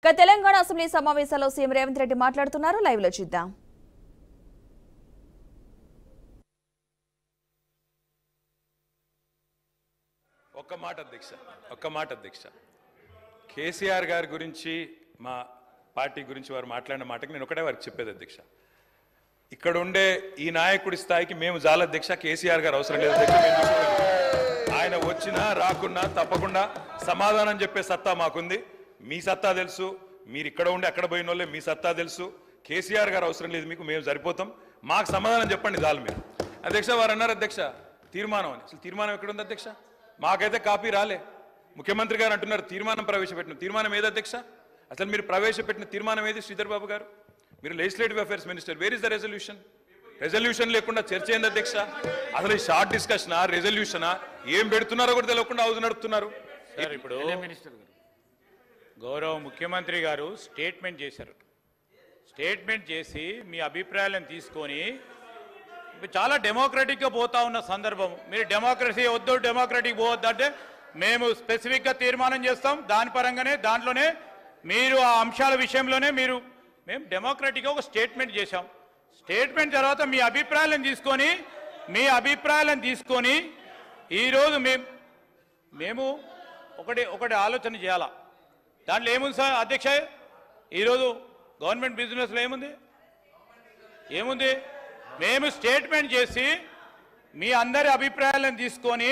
Telangana assembly సమావేశాల్లో CM Revanth Reddy మాట్లాడుతున్నారు. Live లో చూద్దాం. ఒక్క మాట అధ్యక్ష కేసీఆర్ గారి గురించి మా పార్టీ గురించి వారు మాట్లాడిన మాటకి నేను ఒకటే వారికి చెప్పేది అధ్యక్ష, ఇక్కడ ఉండే ఈ నాయకుడి స్థాయికి మేము జాల అధ్యక్ష, కేసీఆర్ గారు అవసరం లేదు అధ్యక్ష. ఆయన వచ్చినా రాకున్నా తప్పకుండా సమాధానం చెప్పే సత్తా మాకుంది. మీ సత్తా తెలుసు, మీరు ఇక్కడ ఉండి అక్కడ పోయిన వాళ్ళే, మీ సత్తా తెలుసు. కేసీఆర్ గారు అవసరం లేదు మీకు, మేము సరిపోతాం, మాకు సమాధానం చెప్పండి చాలు మీరు. అధ్యక్ష వారు అన్నారు అధ్యక్ష తీర్మానం అని. అసలు తీర్మానం ఎక్కడుంది అధ్యక్ష? మాకైతే కాపీ రాలే. ముఖ్యమంత్రి గారు అంటున్నారు తీర్మానం ప్రవేశపెట్టిన. తీర్మానం ఏది అధ్యక్ష? అసలు మీరు ప్రవేశపెట్టిన తీర్మానం ఏది శ్రీధర్ బాబు గారు? మీరు legislative affairs minister, where is the resolution? Resolution లేకుండా చర్చ ఏంది అధ్యక్ష? అసలు ఈ షార్ట్ డిస్కషనా రెజల్యూషనా ఏం పెడుతున్నారో కూడా తెలియకుండా హౌస్ నడుపుతున్నారు. ఇప్పుడు గౌరవ ముఖ్యమంత్రి గారు స్టేట్మెంట్ చేశారు. స్టేట్మెంట్ చేసి మీ అభిప్రాయాలను తీసుకొని చాలా డెమోక్రటిక్గా పోతా ఉన్న సందర్భం, మీరు డెమోక్రసీ వద్దు డెమోక్రటిక్ పోవద్దు అంటే మేము స్పెసిఫిక్గా తీర్మానం చేస్తాం. దాని పరంగానే దాంట్లోనే మీరు ఆ అంశాల విషయంలోనే మేము డెమోక్రటిక్గా ఒక స్టేట్మెంట్ చేశాం. స్టేట్మెంట్ తర్వాత మీ అభిప్రాయాలను తీసుకొని ఈరోజు మేము ఒకటి ఆలోచన చేయాలా. దాంట్లో ఏముంది సార్ అధ్యక్ష? ఈరోజు గవర్నమెంట్ బిజినెస్లో ఏముంది? మేము స్టేట్మెంట్ చేసి మీ అందరి అభిప్రాయాలను తీసుకొని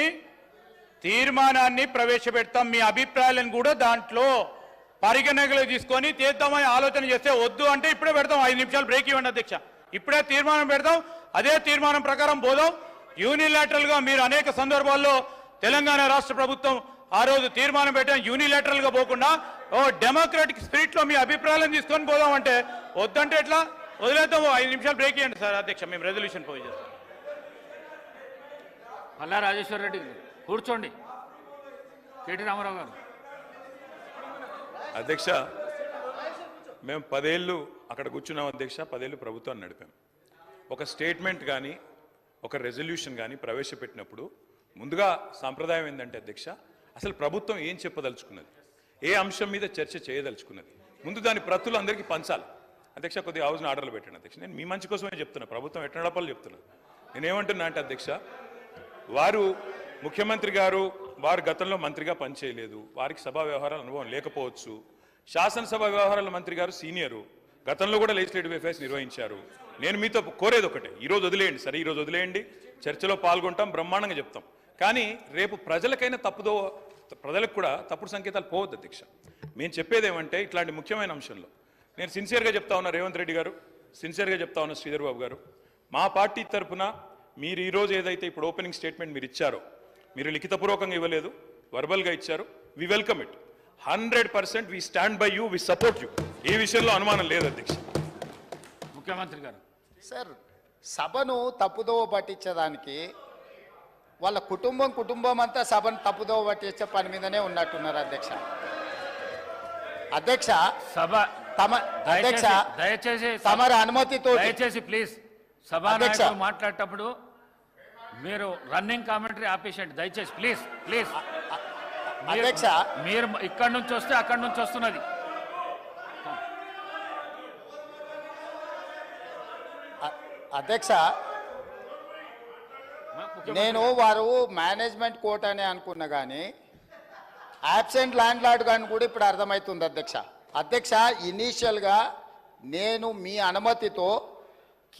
తీర్మానాన్ని ప్రవేశపెడతాం. మీ అభిప్రాయాలను కూడా దాంట్లో పరిగణనలోకి తీసుకొని చేద్దామని ఆలోచన చేస్తే వద్దు అంటే ఇప్పుడే పెడతాం. 5 నిమిషాలు బ్రేక్ ఇవ్వండి అధ్యక్ష. ఇప్పుడే తీర్మానం పెడతాం, అదే తీర్మానం ప్రకారం పోదాం. యూనిలాటరల్గా మీరు అనేక సందర్భాల్లో తెలంగాణ రాష్ట్ర ప్రభుత్వం ఆ రోజు తీర్మానం పెట్టాం, యూనిలాటరల్గా పోకుండా డెమోక్రాటిక్ స్పిరిట్లో మీ అభిప్రాయాలను తీసుకొని పోదాం అంటే వద్దంటే ఎట్లా? వదిలేద్దాం. 5 నిమిషాలు బ్రేక్ ఇవ్వండి సార్ అధ్యక్ష, మేము రెజల్యూషన్ పోయి చేస్తాం. పల్లా రాజేశ్వర రెడ్డి కూర్చోండి. కేటీ రామారావు గారు. అధ్యక్ష మేము 10 ఏళ్ళు అక్కడ కూర్చున్నాం అధ్యక్ష, 10 ఏళ్ళు ప్రభుత్వాన్ని నడిపాం. ఒక స్టేట్మెంట్ కానీ ఒక రెజల్యూషన్ కానీ ప్రవేశపెట్టినప్పుడు ముందుగా సాంప్రదాయం ఏంటంటే అధ్యక్ష, అసలు ప్రభుత్వం ఏం చెప్పదలుచుకున్నది, ఏ అంశం మీద చర్చ చేయదలుచుకున్నది, ముందు దాని ప్రతులు అందరికీ పంచాలి. అధ్యక్ష కొద్దిగా హౌస్ని ఆర్డర్లు పెట్టండి అధ్యక్ష. నేను మీ మంచి కోసమే చెప్తున్నా, ప్రభుత్వం ఎట్లా నడపాలో చెప్తున్నాను. నేనేమంటున్నా అంటే అధ్యక్ష, వారు ముఖ్యమంత్రి గారు వారు గతంలో మంత్రిగా పనిచేయలేదు, వారికి సభా వ్యవహారాల అనుభవం లేకపోవచ్చు. శాసనసభ వ్యవహారాల మంత్రి గారు సీనియరు, గతంలో కూడా లెజిస్లేటివ్ అఫైర్స్ నిర్వహించారు. నేను మీతో కోరేది ఒకటే, ఈరోజు వదిలేయండి సరే, ఈరోజు వదిలేయండి, చర్చలో పాల్గొంటాం, బ్రహ్మాండంగా చెప్తాం. కానీ రేపు ప్రజలకు కూడా తప్పుడు సంకేతాలు పోవద్దు అధ్యక్ష. మేము చెప్పేది ఏమంటే ఇట్లాంటి ముఖ్యమైన అంశంలో నేను సిన్సియర్గా చెప్తా ఉన్నా, రేవంత్ రెడ్డి గారు సిన్సియర్గా చెప్తా ఉన్నా, శ్రీధర్ బాబు గారు, మా పార్టీ తరఫున మీరు ఈరోజు ఏదైతే ఇప్పుడు ఓపెనింగ్ స్టేట్మెంట్ మీరు ఇచ్చారో, మీరు లిఖితపూర్వకంగా ఇవ్వలేదు, వర్బల్గా ఇచ్చారు, we welcome it. 100% we stand by you, we support you. ఈ విషయంలో అనుమానం లేదు అధ్యక్ష. ముఖ్యమంత్రి గారు సార్, సభను తప్పుదోవ పట్టించడానికి వాళ్ళ కుటుంబం అంతా సభను తప్పుదోవ పట్టించే పని మీదనే ఉన్నట్టున్నారు అధ్యక్ష. దయచేసి తమరి అనుమతితో దయచేసి ప్లీజ్ సభానాయకులు మాట్లాడేటప్పుడు మీరు రన్నింగ్ కామెంటరీ ఆపేసండి దయచేసి. ప్లీజ్ అధ్యక్ష, మీరు ఇక్కడి నుంచి వస్తే అక్కడి నుంచి వస్తున్నది. అధ్యక్ష, నేను వారు మేనేజ్మెంట్ కోర్ట్ అని అనుకున్నా కానీ యాబ్సెంట్ ల్యాండ్ లార్డ్ కానీ కూడా ఇప్పుడు అర్థమవుతుంది అధ్యక్ష. ఇనీషియల్గా నేను మీ అనుమతితో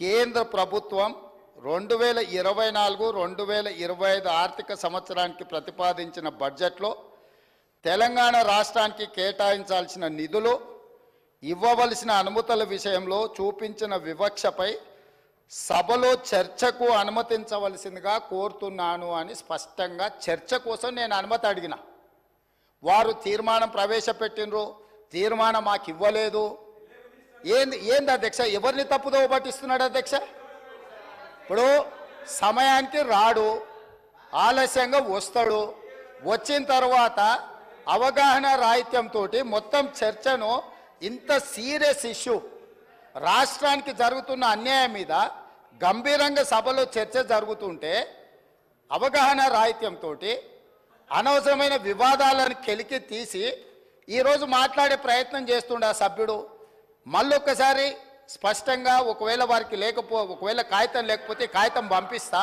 కేంద్ర ప్రభుత్వం 2024-2025 ఆర్థిక సంవత్సరానికి ప్రతిపాదించిన బడ్జెట్లో తెలంగాణ రాష్ట్రానికి కేటాయించాల్సిన నిధులు, ఇవ్వవలసిన అనుమతుల విషయంలో చూపించిన వివక్షపై సభలో చర్చకు అనుమతించవలసిందిగా కోరుతున్నాను అని స్పష్టంగా చర్చ కోసం నేను అనుమతి అడిగిన. వారు తీర్మానం ప్రవేశపెట్టినరు, తీర్మానం మాకు ఇవ్వలేదు. ఏంది అధ్యక్ష? ఎవరిని తప్పుదోవ పట్టిస్తున్నాడు అధ్యక్ష? ఇప్పుడు సమయానికి రాడు, ఆలస్యంగా వస్తాడు, వచ్చిన తర్వాత అవగాహన రాహిత్యంతో మొత్తం చర్చను, ఇంత సీరియస్ ఇష్యూ రాష్ట్రానికి జరుగుతున్న అన్యాయం మీద గంభీరంగా సభలో చర్చ జరుగుతుంటే అవగాహన రాహిత్యంతో అనవసరమైన వివాదాలను కెలికి తీసి ఈరోజు మాట్లాడే ప్రయత్నం చేస్తుండే ఆ సభ్యుడు మళ్ళొక్కసారి స్పష్టంగా ఒకవేళ వారికి ఒకవేళ కాగితం లేకపోతే కాగితం పంపిస్తా.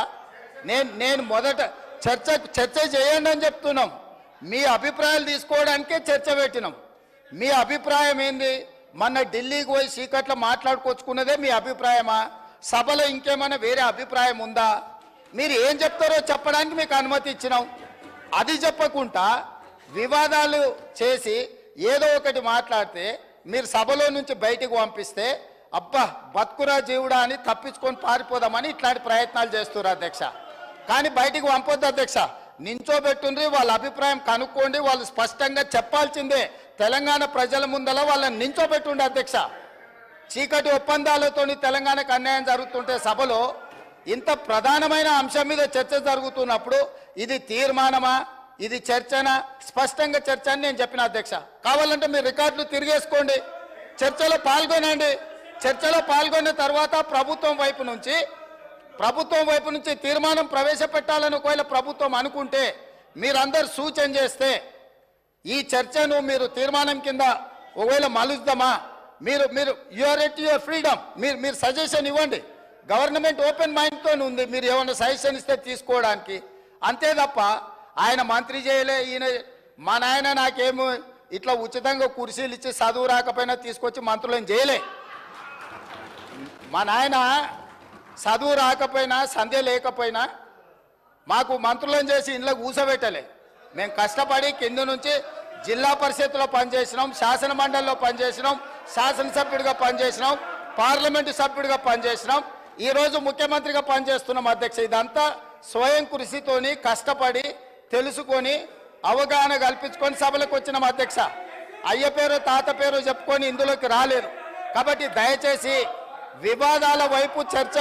నేను మొదట చర్చ చేయండి అని చెప్తున్నాం. మీ అభిప్రాయాలు తీసుకోవడానికే చర్చ పెట్టినాం. మీ అభిప్రాయం ఏంది? మొన్న ఢిల్లీకి పోయి చీకట్లో మాట్లాడుకొచ్చుకున్నదే మీ అభిప్రాయమా? సభలో ఇంకేమైనా వేరే అభిప్రాయం ఉందా? మీరు ఏం చెప్తారో చెప్పడానికి మీకు అనుమతి ఇచ్చినాం. అది చెప్పకుండా వివాదాలు చేసి ఏదో ఒకటి మాట్లాడితే మీరు సభలో నుంచి బయటికి పంపిస్తే అబ్బా బతుకురా జీవుడా అని తప్పించుకొని పారిపోదామని ఇట్లాంటి ప్రయత్నాలు చేస్తున్నారు అధ్యక్ష. కానీ బయటికి పంపొద్దు అధ్యక్ష. నించోబెట్టుండ్రి, వాళ్ళ అభిప్రాయం కనుక్కోండి. వాళ్ళు స్పష్టంగా చెప్పాల్సిందే. తెలంగాణ ప్రజల ముందల వాళ్ళని నించోబెట్టుండే అధ్యక్ష. చీకటి ఒప్పందాలతోని తెలంగాణకు అన్యాయం జరుగుతుంటే సభలో ఇంత ప్రధానమైన అంశం మీద చర్చ జరుగుతున్నప్పుడు ఇది తీర్మానమా, ఇది చర్చనా? స్పష్టంగా చర్చ అని నేను చెప్పిన అధ్యక్ష. కావాలంటే మీరు రికార్డులు తిరిగేసుకోండి, చర్చలో పాల్గొనండి. చర్చలో పాల్గొన్న తర్వాత ప్రభుత్వం వైపు నుంచి తీర్మానం ప్రవేశపెట్టాలని ఒకవేళ ప్రభుత్వం అనుకుంటే మీరందరూ సూచన చేస్తే ఈ చర్చను మీరు తీర్మానం కింద ఒకవేళ మలుద్దామా? మీరు యువర్ ఎట్ యువర్ ఫ్రీడమ్. మీరు సజెషన్ ఇవ్వండి. గవర్నమెంట్ ఓపెన్ మైండ్తో ఉంది. మీరు ఏమైనా సజెషన్ ఇస్తే తీసుకోవడానికి. అంతే తప్ప ఆయన మంత్రి చేయలే, ఈయన మా నాయన నాకేమో ఇట్లా ఉచితంగా కుర్చీలు ఇచ్చి చదువు రాకపోయినా తీసుకొచ్చి మంత్రులను చేయలే. మా నాయన చదువు రాకపోయినా సంధ్య లేకపోయినా మాకు మంత్రులను చేసి ఇంట్లో కూసబెట్టలే. మేము కష్టపడి కింద నుంచి జిల్లా పరిషత్లో పనిచేసినాం, శాసన మండలిలో పనిచేసినాం, శాసనసభ్యుడిగా పనిచేసినాం, పార్లమెంటు సభ్యుడిగా పనిచేసినాం, ఈరోజు ముఖ్యమంత్రిగా పనిచేస్తున్నాం అధ్యక్ష. ఇదంతా స్వయం కృషితోని కష్టపడి తెలుసుకొని అవగాహన కల్పించుకొని సభలకు వచ్చినాం అధ్యక్ష. అయ్య పేరు తాత పేరు చెప్పుకొని ఇందులోకి రాలేదు. కాబట్టి దయచేసి వివాదాల వైపు చర్చ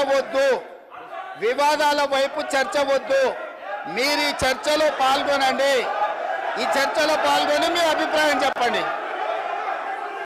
వద్దు. మీరు ఈ చర్చలో పాల్గొనండి. ఈ చర్చలో పాల్గొని మీ అభిప్రాయం చెప్పండి.